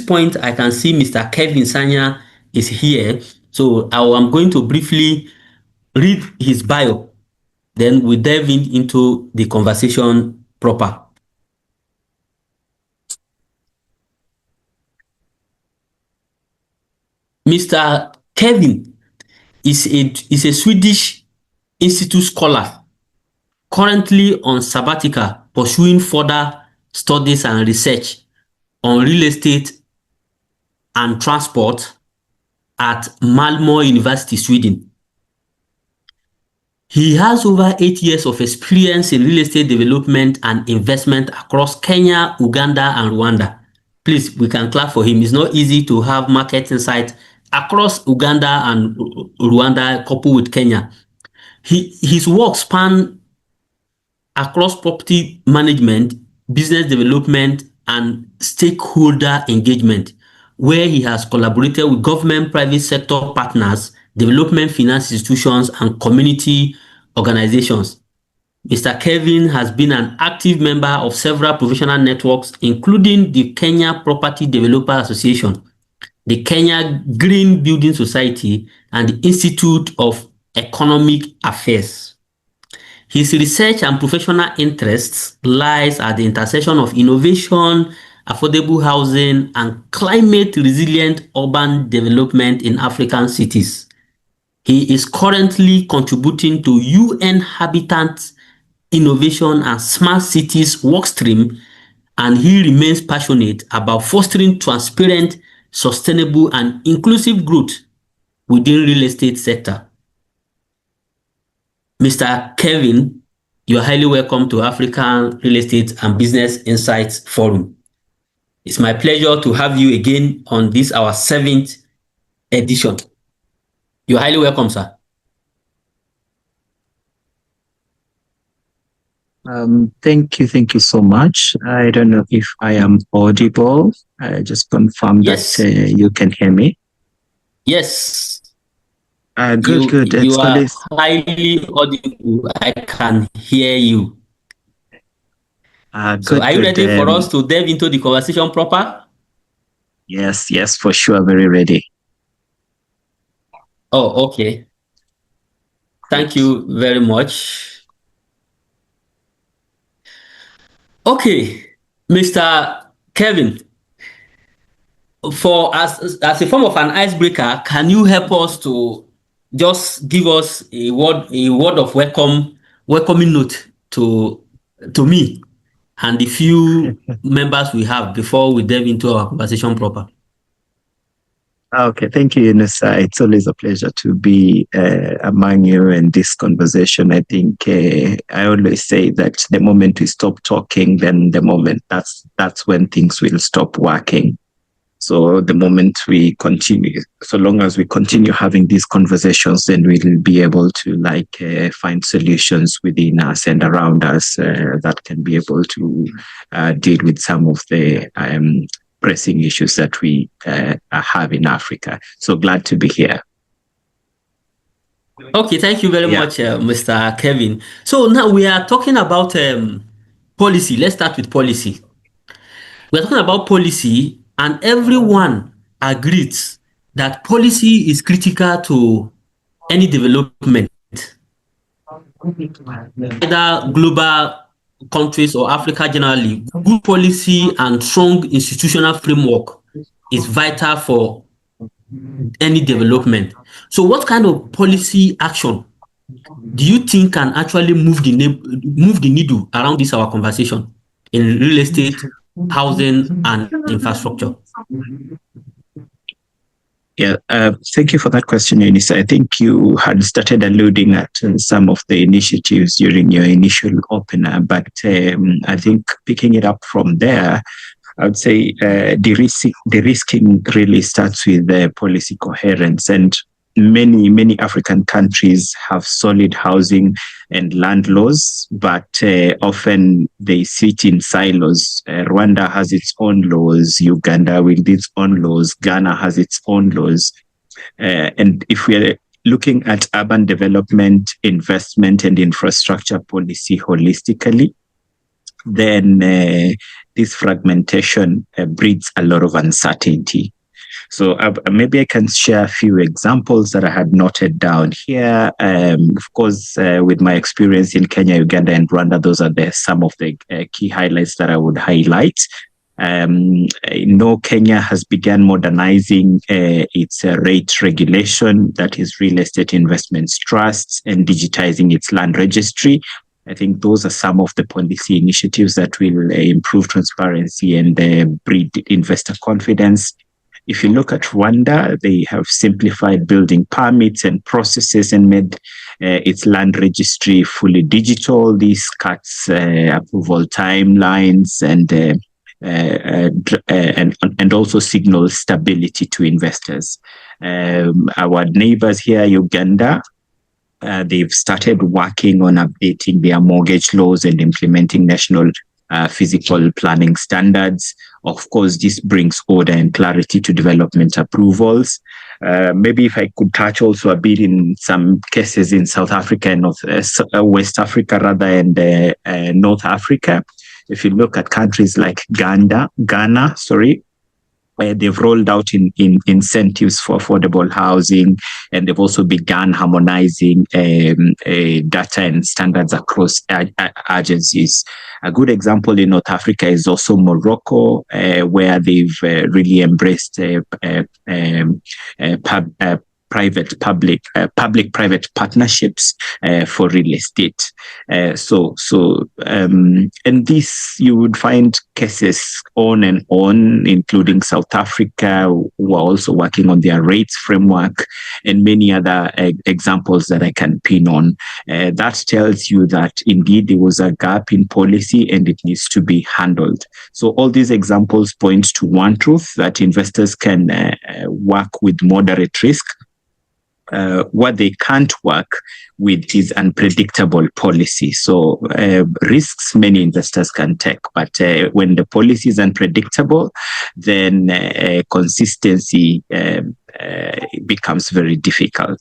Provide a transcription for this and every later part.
point, I can see Mr. Kevin Sanya is here. So I am going to briefly read his bio. Then we dive into the conversation proper. Mr. Kevin is a Swedish Institute scholar, currently on sabbatical, pursuing further studies and research on real estate and transport at Malmö University, Sweden. He has over 8 years of experience in real estate development and investment across Kenya, Uganda, and Rwanda. Please, we can clap for him. It's not easy to have market insight across Uganda and Rwanda coupled with Kenya. His work span across property management, business development, and stakeholder engagement, where he has collaborated with government, private sector partners, development finance institutions, and community organizations. Mr. Kevin has been an active member of several professional networks, including the Kenya Property Developer Association, the Kenya Green Building Society, and the Institute of Economic Affairs. His research and professional interests lies at the intersection of innovation, affordable housing, and climate-resilient urban development in African cities. He is currently contributing to UN Habitat Innovation and Smart Cities workstream, and he remains passionate about fostering transparent, sustainable, and inclusive growth within real estate sector. Mr. Kevin, you are highly welcome to African Real Estate and Business Insights Forum. It's my pleasure to have you again on this, our 7th edition. You're highly welcome, sir. Thank you so much. I don't know if I am audible. I just confirm yes. that you can hear me. Yes. Good. You are highly audible. I can hear you. So are you ready for us to delve into the conversation proper? Yes, for sure. Very ready. Oh, okay. Thank you very much. Okay, Mr. Kevin, as a form of an icebreaker, can you help us to just give us a word of welcoming note to me and the few members we have before we delve into our conversation proper? Okay, thank you, Yunusa. It's always a pleasure to be among you in this conversation. I think I always say that the moment we stop talking, then the moment that's when things will stop working. So the moment we continue, so long as we continue having these conversations, then we'll be able to find solutions within us and around us that can be able to deal with some of the pressing issues that we have in Africa. So glad to be here. Okay, thank you very much, Mr. Kevin. So now we are talking about policy. Let's start with policy. We're talking about policy, and everyone agrees that policy is critical to any development, either global countries or Africa generally. Good policy and strong institutional framework is vital for any development. So what kind of policy action do you think can actually move the needle around this our conversation in real estate, housing, and infrastructure? Yeah, thank you for that question, Eunice. I think you had started alluding at some of the initiatives during your initial opener, but I think picking it up from there, I would say de-risking really starts with policy coherence, and many African countries have solid housing and land laws, but often they sit in silos. Rwanda has its own laws, Uganda with its own laws, Ghana has its own laws. And if we're looking at urban development, investment, and infrastructure policy holistically, then this fragmentation breeds a lot of uncertainty. So maybe I can share a few examples that I had noted down here. Of course, with my experience in Kenya, Uganda, and Rwanda, those are some of the key highlights that I would highlight. Kenya has begun modernizing its rate regulation, that is real estate investments trusts, and digitizing its land registry. I think those are some of the policy initiatives that will improve transparency and breed investor confidence. If you look at Rwanda, they have simplified building permits and processes and made its land registry fully digital. This cuts approval timelines and also signals stability to investors. Our neighbors here, Uganda, they've started working on updating their mortgage laws and implementing national physical planning standards. Of course, this brings order and clarity to development approvals. Maybe if I could touch also a bit in some cases in South Africa and West Africa rather, and North Africa. If you look at countries like Ghana, they've rolled out in incentives for affordable housing, and they've also begun harmonizing data and standards across agencies. A good example in North Africa is also Morocco, where they've really embraced public-private partnerships for real estate. And this, you would find cases on and on, including South Africa, who are also working on their rates framework, and many other examples that I can pin on. That tells you that indeed there was a gap in policy and it needs to be handled. So all these examples point to one truth, that investors can work with moderate risk. What they can't work with is unpredictable policy. So risks many investors can take, but when the policy is unpredictable, then consistency becomes very difficult.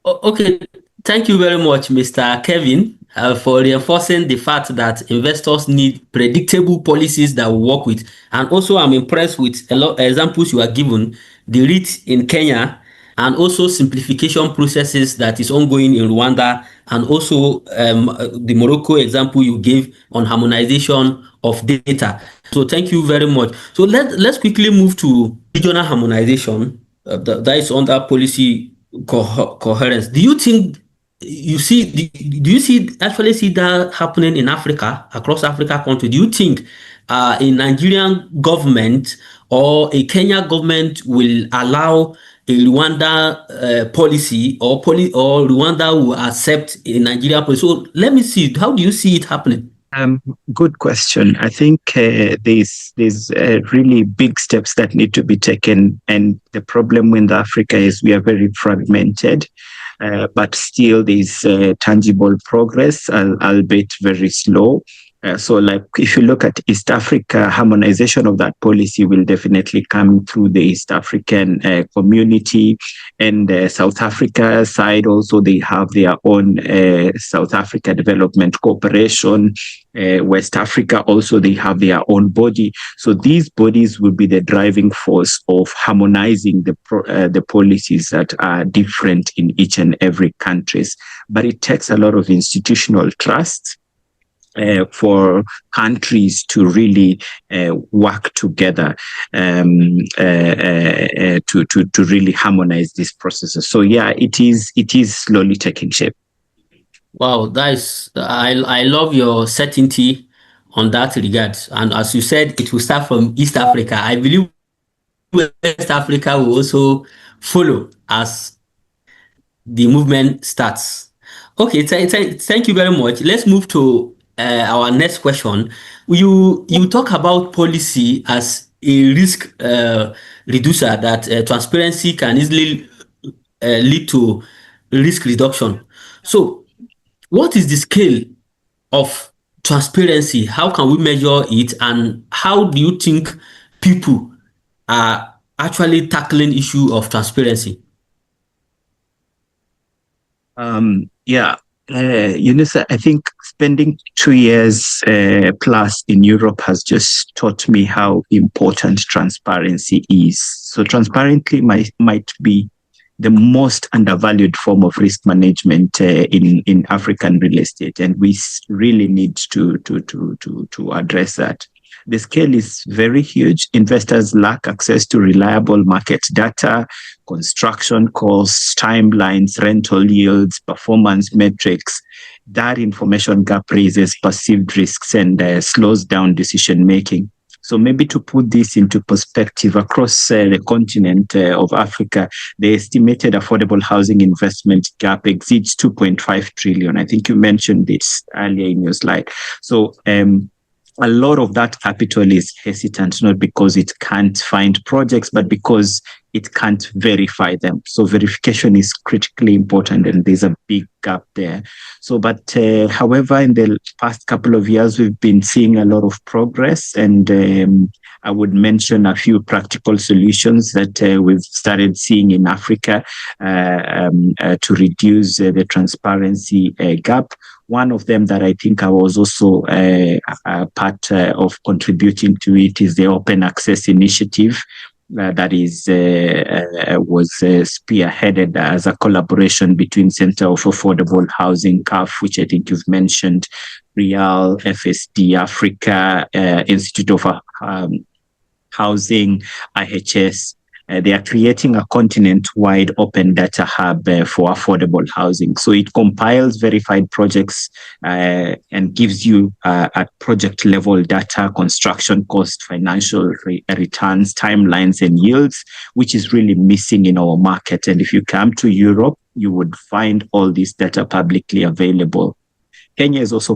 Okay, thank you very much, Mr. Kevin, for reinforcing the fact that investors need predictable policies that will work with. And also, I'm impressed with a lot of examples you are given, the REIT in Kenya, and also simplification processes that is ongoing in Rwanda, and also the Morocco example you gave on harmonization of data. So thank you very much. So let's quickly move to regional harmonization that is under policy coherence. Do you think you see do you actually see that happening in Africa, across Africa country? Do you think a Nigerian government or a Kenya government will allow a Rwanda policy, or Rwanda will accept a Nigerian policy? So let me see, how do you see it happening? Good question. I think there's really big steps that need to be taken, and the problem with Africa is we are very fragmented, but still there's tangible progress, albeit very slow. So like if you look at East Africa, harmonization of that policy will definitely come through the East African community, and South Africa side also, they have their own South Africa Development Corporation. West Africa also, they have their own body. So these bodies will be the driving force of harmonizing the policies that are different in each and every countries. But it takes a lot of institutional trust for countries to really work together to really harmonize these processes. So yeah, it is slowly taking shape. Wow, I love your certainty on that regard. And as you said, it will start from East Africa. I believe West Africa will also follow as the movement starts. Okay, thank you very much. Let's move to our next question. You talk about policy as a risk reducer, that transparency can easily lead to risk reduction. So what is the scale of transparency? How can we measure it? And how do you think people are actually tackling issue of transparency? Yeah, Eunice, I think spending 2 years plus in Europe has just taught me how important transparency is. So transparency might be the most undervalued form of risk management in African real estate, and we really need to address that. The scale is very huge. Investors lack access to reliable market data, construction costs, timelines, rental yields, performance metrics. That information gap raises perceived risks and slows down decision making. So maybe to put this into perspective, across the continent of Africa, the estimated affordable housing investment gap exceeds 2.5 trillion. I think you mentioned this earlier in your slide. So a lot of that capital is hesitant, not because it can't find projects, but because it can't verify them. So verification is critically important, and there's a big gap there. So, but however, in the past couple of years, we've been seeing a lot of progress, and I would mention a few practical solutions that we've started seeing in Africa to reduce the transparency gap. One of them that I think I was also part of contributing to it is the Open Access Initiative. That was spearheaded as a collaboration between Center of Affordable Housing, CAHF, which I think you've mentioned, Real, FSD Africa, Institute of Housing, IHS. They are creating a continent-wide open data hub for affordable housing. So it compiles verified projects and gives you at project level data, construction cost, financial returns, timelines, and yields, which is really missing in our market. And if you come to Europe, you would find all this data publicly available. Kenya is also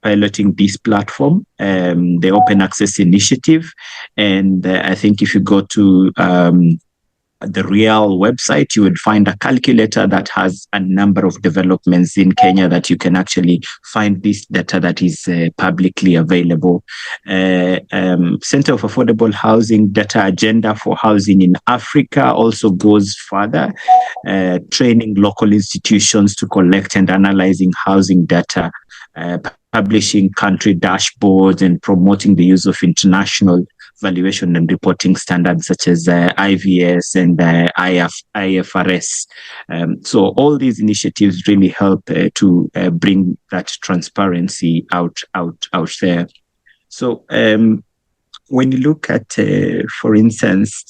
piloting this platform, the Open Access Initiative. And I think if you go to the Real website, you would find a calculator that has a number of developments in Kenya that you can actually find this data that is publicly available. Center of Affordable Housing Data Agenda for Housing in Africa also goes further, training local institutions to collect and analyzing housing data, publishing country dashboards, and promoting the use of international valuation and reporting standards such as IVS and IFRS. So all these initiatives really help to bring that transparency out there. So when you look at, for instance,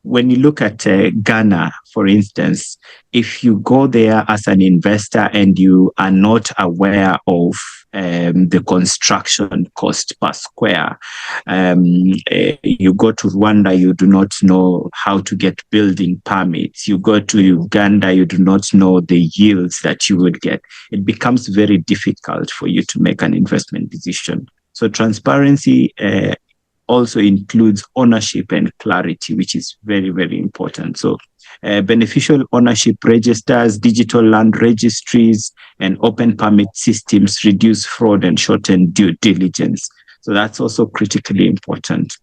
when you look at Ghana, for instance, if you go there as an investor and you are not aware of the construction cost per square, you go to Rwanda, you do not know how to get building permits. You go to Uganda, you do not know the yields that you would get. It becomes very difficult for you to make an investment decision. So transparency also includes ownership and clarity, which is very, very important. So beneficial ownership registers, digital land registries, and open permit systems reduce fraud and shorten due diligence. So that's also critically important.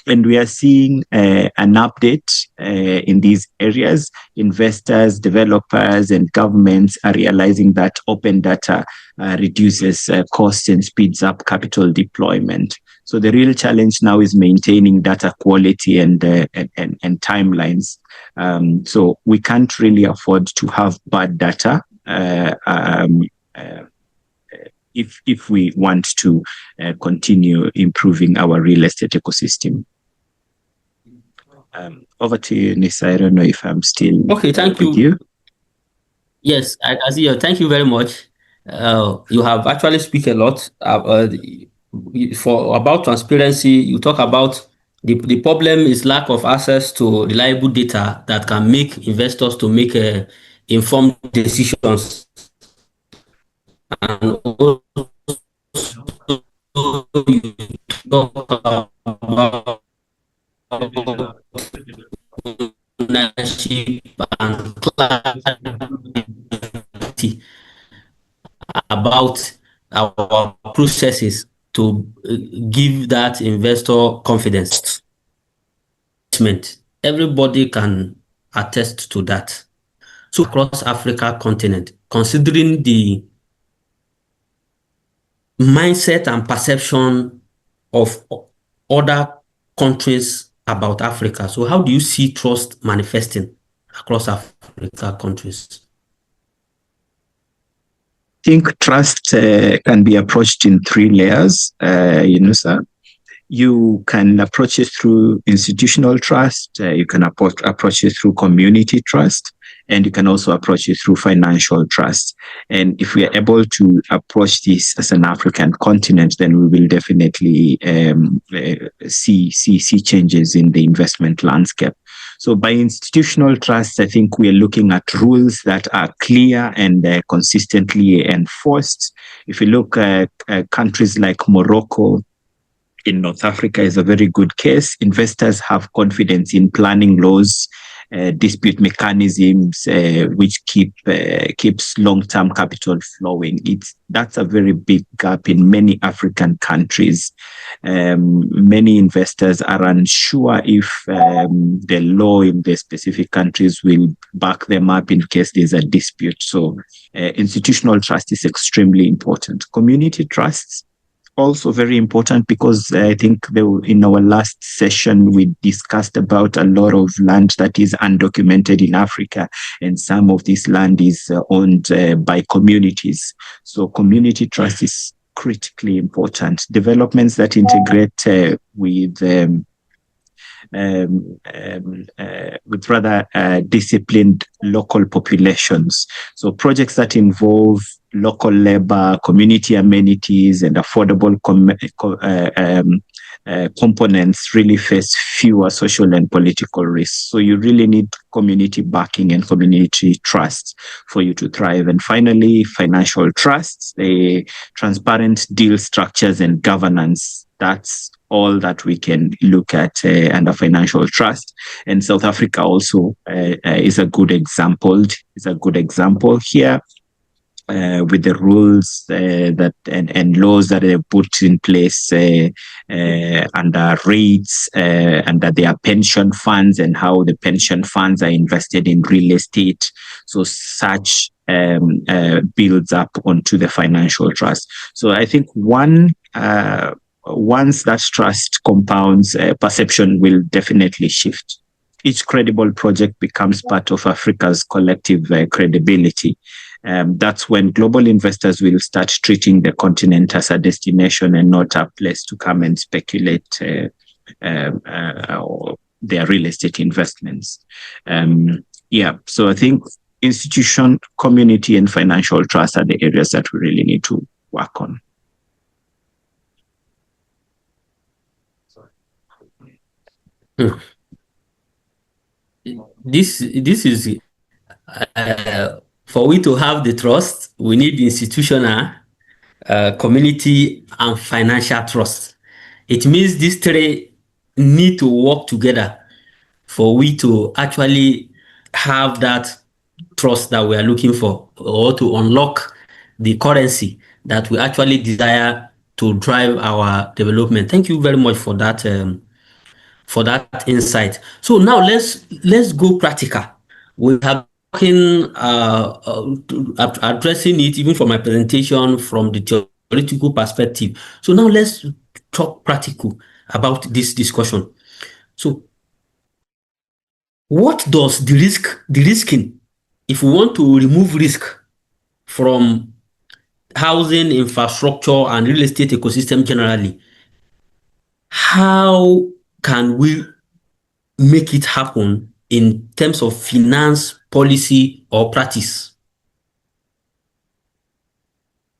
And we are seeing an update in these areas. Investors, developers, and governments are realizing that open data reduces costs and speeds up capital deployment. So the real challenge now is maintaining data quality and timelines. So we can't really afford to have bad data if we want to continue improving our real estate ecosystem. Over to you, Nisa. I don't know if I'm still okay. Thank you. Yes, I see you. Thank you very much. You have actually speak a lot about transparency. You talk about the problem is lack of access to reliable data that can make investors to make informed decisions. And also you talk about ownership and clarity about our processes to give that investor confidence. Everybody can attest to that. So across Africa continent, considering the mindset and perception of other countries about Africa. So how do you see trust manifesting across Africa countries? I think trust can be approached in three layers, sir. You can approach it through institutional trust, you can approach it through community trust, and you can also approach it through financial trust. And if we are able to approach this as an African continent, then we will definitely see changes in the investment landscape. So by institutional trust, I think we are looking at rules that are clear and consistently enforced. If you look at countries like Morocco, in North Africa is a very good case. Investors have confidence in planning laws, dispute mechanisms, which keeps long-term capital flowing. That's a very big gap in many African countries. Many investors are unsure if the law in the specific countries will back them up in case there's a dispute. So institutional trust is extremely important. Community trusts, also very important, because I think in our last session we discussed about a lot of land that is undocumented in Africa, and some of this land is owned by communities. So community trust is critically important. Developments that integrate with rather disciplined local populations. So projects that involve local labor, community amenities, and affordable components really face fewer social and political risks. So you really need community backing and community trust for you to thrive. And finally, financial trusts, transparent deal structures and governance. That's all that we can look at under financial trust. And South Africa also is a good example. Here. With the rules and laws that are put in place under rates, under their pension funds, and how the pension funds are invested in real estate. So such builds up onto the financial trust. So I think once that trust compounds, perception will definitely shift. Each credible project becomes part of Africa's collective credibility. That's when global investors will start treating the continent as a destination and not a place to come and speculate their real estate investments. So I think institution, community, and financial trust are the areas that we really need to work on. This is for we to have the trust, we need institutional, community, and financial trust. It means these three need to work together for we to actually have that trust that we are looking for, or to unlock the currency that we actually desire to drive our development. Thank you very much for that insight. So now let's go practical. We have been addressing it even for my presentation from the theoretical perspective. So now let's talk practical about this discussion. So what does the risking, if we want to remove risk from housing, infrastructure, and real estate ecosystem generally, how can we make it happen in terms of finance, policy, or practice?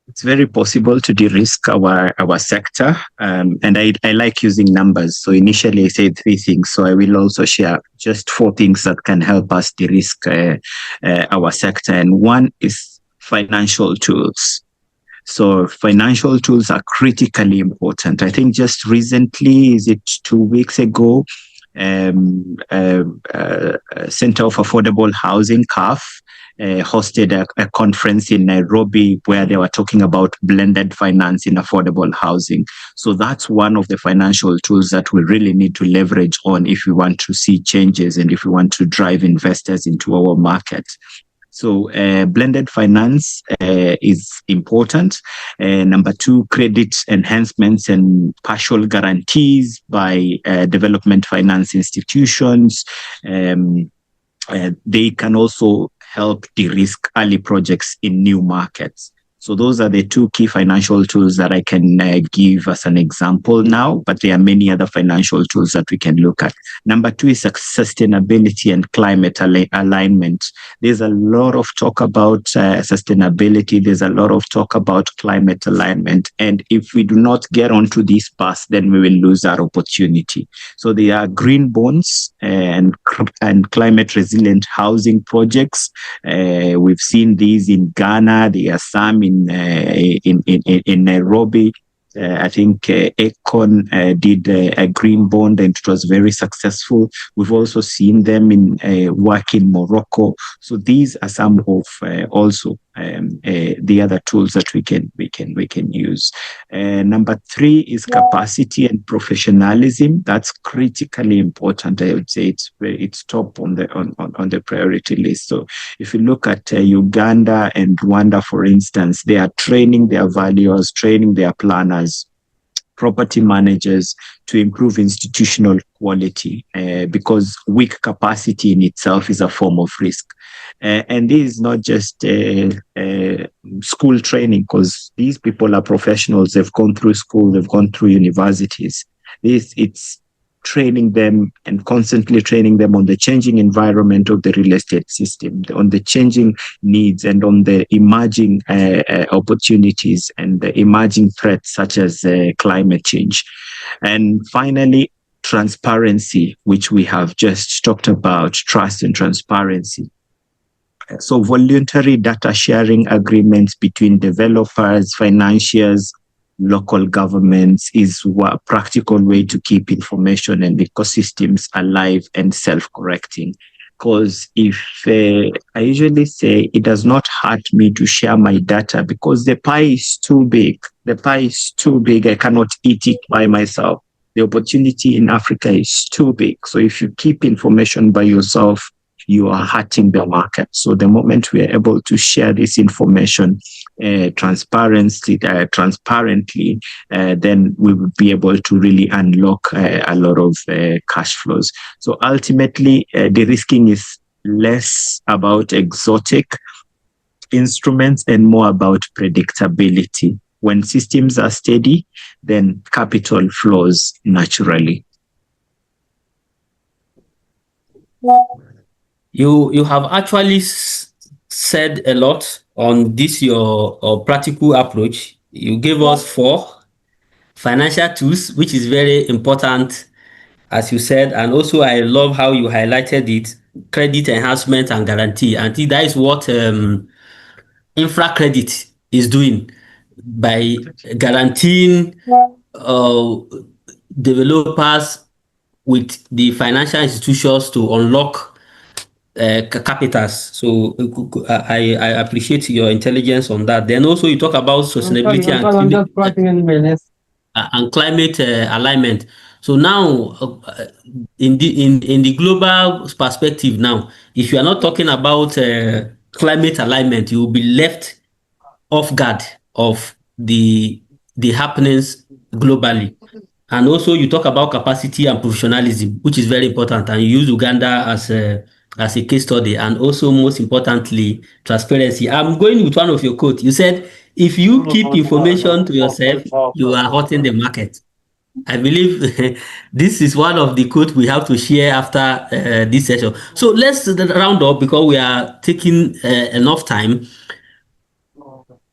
It's very possible to de-risk our sector, and I like using numbers. So initially I said 3 things, so I will also share just 4 things that can help us de-risk our sector. And one is financial tools. So financial tools are critically important. I think just recently, is it 2 weeks ago, Center of Affordable Housing, CAHF, hosted a conference in Nairobi where they were talking about blended finance in affordable housing. So that's one of the financial tools that we really need to leverage on if we want to see changes and if we want to drive investors into our market. So blended finance is important. Number two, credit enhancements and partial guarantees by development finance institutions. They can also help de-risk early projects in new markets. So those are the two key financial tools that I can give as an example now, but there are many other financial tools that we can look at. Number two is sustainability and climate alignment. There's a lot of talk about sustainability. There's a lot of talk about climate alignment. And if we do not get onto this path, then we will lose our opportunity. So there are green bonds and climate resilient housing projects. We've seen these in Ghana. There are some in Nairobi. I think Econ did a green bond and it was very successful. We've also seen them in work in Morocco. So these are some of also the other tools that we can use. Number three is capacity and professionalism. That's critically important. I would say it's top on the priority list. So if you look at Uganda and Rwanda, for instance, they are training their valuers, training their planners, property managers to improve institutional quality because weak capacity in itself is a form of risk. And this is not just school training, because these people are professionals. They've gone through school, they've gone through universities. It's training them and constantly training them on the changing environment of the real estate system, on the changing needs and on the emerging opportunities and the emerging threats such as climate change. And finally, transparency, which we have just talked about, trust and transparency. So voluntary data sharing agreements between developers, financiers, local governments is a practical way to keep information and ecosystems alive and self-correcting. Because if I usually say it does not hurt me to share my data because the pie is too big. The pie is too big. I cannot eat it by myself. The opportunity in Africa is too big. So if you keep information by yourself, you are hurting the market. So the moment we are able to share this information transparently, then we will be able to really unlock a lot of cash flows. So ultimately, de-risking is less about exotic instruments and more about predictability. When systems are steady, then capital flows naturally. You have actually said a lot on this, your practical approach. You gave us 4 financial tools, which is very important, as you said. And also, I love how you highlighted it, credit enhancement and guarantee. I think that is what infra credit is doing by guaranteeing developers with the financial institutions to unlock capitals. So I appreciate your intelligence on that. Then also you talk about sustainability and climate alignment. So now in the global perspective now, if you are not talking about climate alignment, you will be left off guard of the happenings globally. And also you talk about capacity and professionalism, which is very important, and you use Uganda as a case study. And also, most importantly, transparency. I'm going with one of your quotes. You said, if you keep information to yourself, you are hurting the market. I believe this is one of the quotes we have to share after this session. So let's round up because we are taking enough time.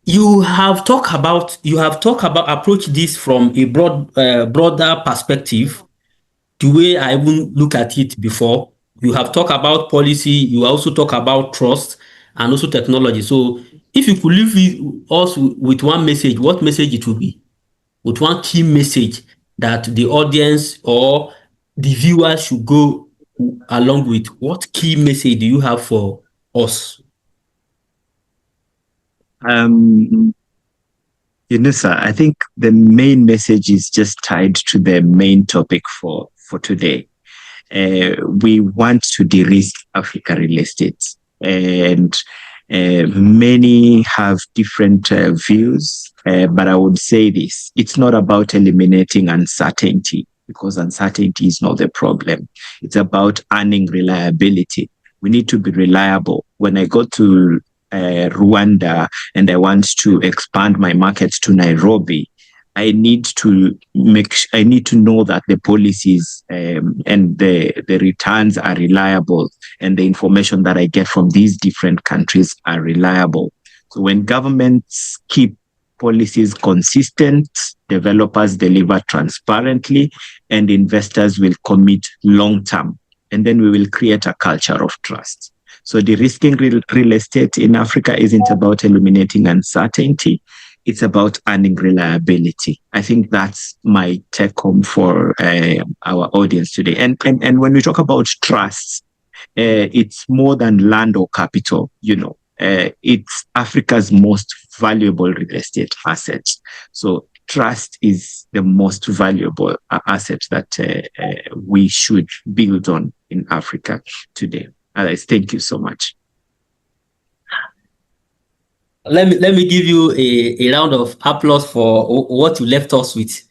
You have talked about approach this from a broader perspective, the way I even look at it before. You have talked about policy, you also talk about trust and also technology. So if you could leave us with one message, what message it will be? With one key message that the audience or the viewers should go along with? What key message do you have for us? Sir, I think the main message is just tied to the main topic for today. We want to de-risk Africa real estate, and many have different views, but I would say this: it's not about eliminating uncertainty, because uncertainty is not the problem. It's about earning reliability. We need to be reliable. When I go to Rwanda and I want to expand my market to Nairobi, I need to know that the policies and the returns are reliable, and the information that I get from these different countries are reliable. So when governments keep policies consistent, developers deliver transparently, and investors will commit long term. And then we will create a culture of trust. So de-risking real estate in Africa isn't about eliminating uncertainty. It's about earning reliability. I think that's my take home for our audience today. And when we talk about trust, it's more than land or capital. It's Africa's most valuable real estate asset. So trust is the most valuable asset that we should build on in Africa today. Alex, thank you so much. Let me give you a round of applause for what you left us with.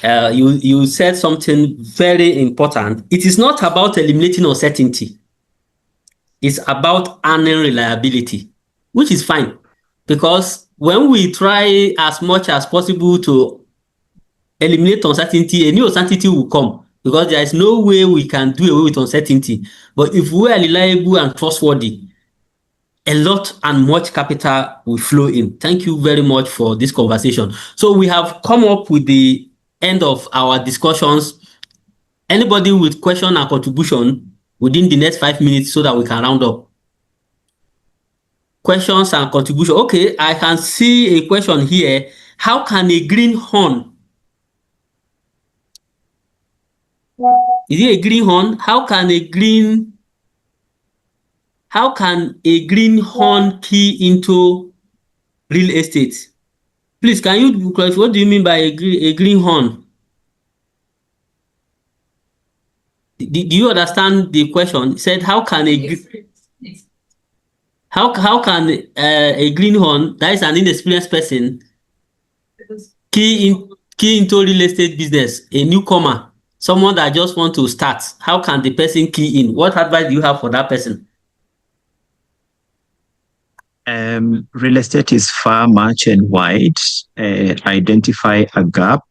You said something very important. It is not about eliminating uncertainty. It's about earning reliability, which is fine, because when we try as much as possible to eliminate uncertainty, a new uncertainty will come, because there is no way we can do away with uncertainty. But if we are reliable and trustworthy, a lot and much capital will flow in. Thank you very much for this conversation. So we have come up with the end of our discussions. Anybody with question and contribution within the next 5 minutes so that we can round up? Questions and contribution. Okay, I can see a question here. How can a greenhorn? Is it a greenhorn? How can a greenhorn key into real estate? Please, can you clarify what do you mean by a greenhorn? Do you understand the question? It said, how can a greenhorn, that is an inexperienced person, key into real estate business, a newcomer, someone that just want to start? How can the person key in? What advice do you have for that person? Real estate is far, much, and wide. Identify a gap,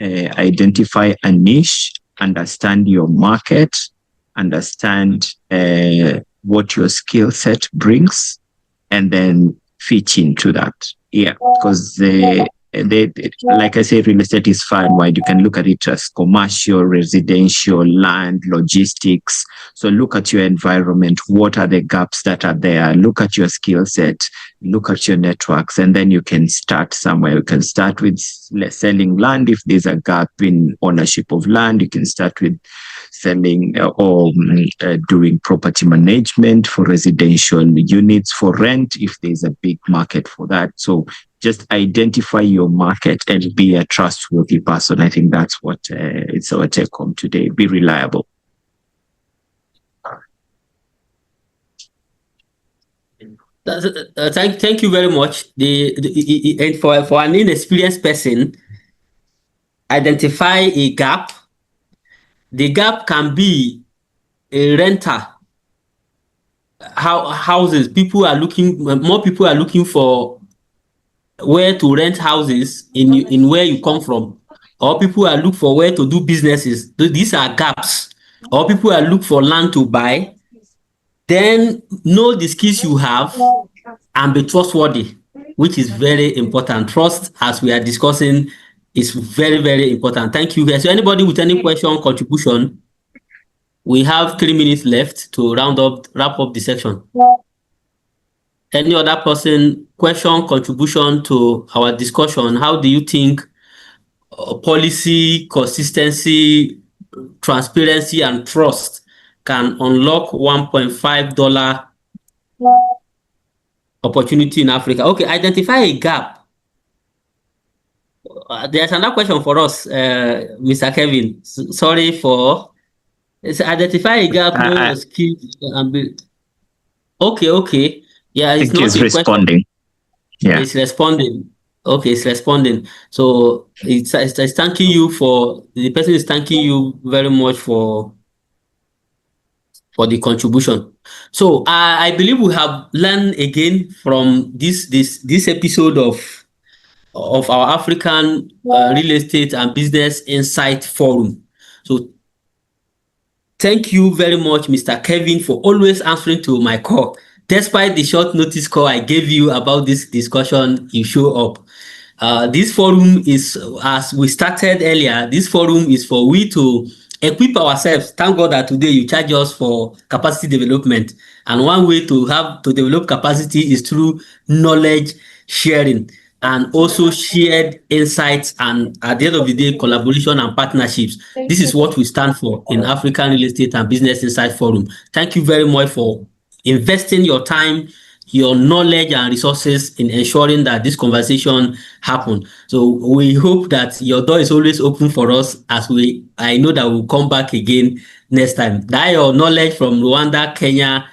identify a niche, understand your market, understand what your skill set brings, and then fit into that. Yeah, because like I say, real estate is far and wide. You can look at it as commercial, residential, land, logistics. So look at your environment. What are the gaps that are there? Look at your skill set, look at your networks, and then you can start somewhere. You can start with selling land. If there's a gap in ownership of land, you can start with selling or doing property management for residential units for rent if there's a big market for that. So just identify your market and be a trustworthy person. I think that's what it's our take home today. Be reliable. Thank you very much. And for an inexperienced person, identify a gap. The gap can be a renter. Houses. More people are looking for where to rent houses in where you come from, or people are looking for where to do businesses. These are gaps. Or people are looking for land to buy. Then know the skills you have and be trustworthy, which is very important. Trust, as we are discussing, is very, very important. Thank you guys. So anybody with any question, contribution? We have 3 minutes left to wrap up the section. Any other person, question, contribution to our discussion? How do you think policy consistency transparency, and trust can unlock $1.5 opportunity in Africa. Okay, identify a gap. There's another question for us, Mr. Kevin. Sorry for identify a gap, know your skills and build. Okay. Yeah, it's not a responding. Question. Yeah, it's responding. Okay, it's responding. So it's thanking you for the person is thanking you very much for the contribution. So I believe we have learned again from this episode of our African Real Estate and Business Insight Forum. So thank you very much, Mr. Kevin, for always answering to my call. Despite the short notice call I gave you about this discussion, you show up. This forum is, as we started earlier, this forum is for we to equip ourselves. Thank God that today you charge us for capacity development. And one way to develop capacity is through knowledge sharing and also shared insights, and at the end of the day, collaboration and partnerships. This is what we stand for in African Real Estate and Business Insight Forum. Thank you very much for investing your time, your knowledge and resources in ensuring that this conversation happen. So we hope that your door is always open for us, as I know that we'll come back again next time. That your knowledge from Rwanda, Kenya,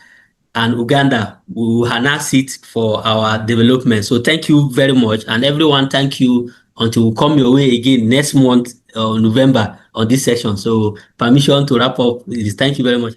and Uganda will harness it for our development. So thank you very much. And everyone, thank you until we come your way again next month, November, on this session. So permission to wrap up. Thank you very much.